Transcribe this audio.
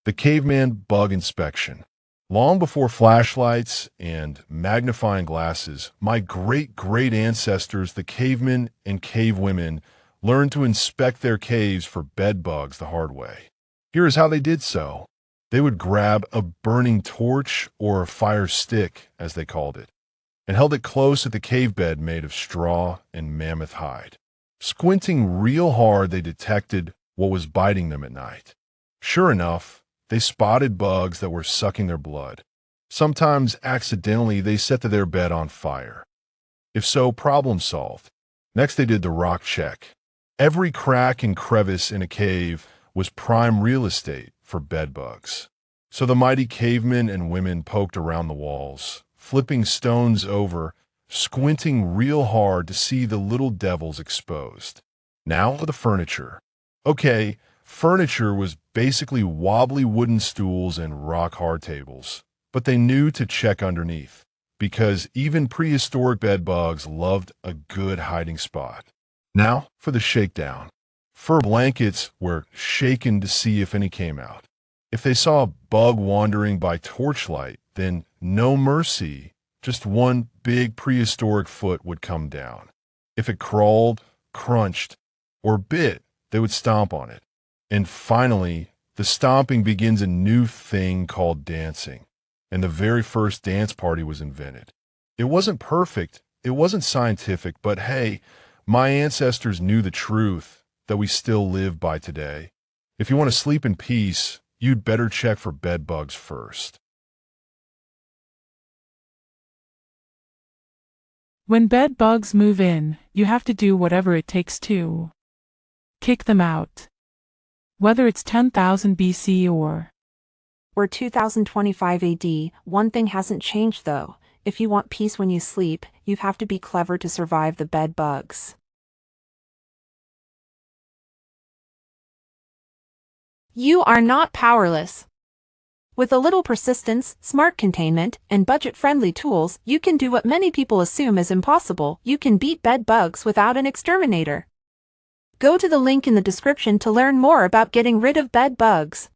The caveman bug inspection. Long before flashlights and magnifying glasses, my great ancestors, the cavemen and cavewomen, learned to inspect their caves for bed bugs the hard way. Here is how they did so. They would grab a burning torch, or a fire stick, as they called it, and held it close at the cave bed made of straw and mammoth hide. Squinting real hard, they detected what was biting them at night. Sure enough, they spotted bugs that were sucking their blood. Sometimes accidentally, they set their bed on fire. If so, problem solved. Next, they did the rock check. Every crack and crevice in a cave was prime real estate for bed bugs. So the mighty cavemen and women poked around the walls, flipping stones over, squinting real hard to see the little devils exposed. Now for the furniture. Okay, furniture was basically wobbly wooden stools and rock-hard tables, but they knew to check underneath, because even prehistoric bed bugs loved a good hiding spot. Now for the shakedown. Fur blankets were shaken to see if any came out. If they saw a bug wandering by torchlight, then no mercy, just one big prehistoric foot would come down. If it crawled, crunched, or bit, they would stomp on it. And finally, the stomping begins a new thing called dancing. And the very first dance party was invented. It wasn't perfect, it wasn't scientific, but hey, my ancestors knew the truth that we still live by today. If you want to sleep in peace, you'd better check for bed bugs first. When bed bugs move in, you have to do whatever it takes to kick them out. Whether it's 10,000 BC or 2025 AD, one thing hasn't changed though. If you want peace when you sleep, you have to be clever to survive the bed bugs. You are not powerless. With a little persistence, smart containment, and budget-friendly tools, you can do what many people assume is impossible. You can beat bed bugs without an exterminator. Go to the link in the description to learn more about getting rid of bed bugs.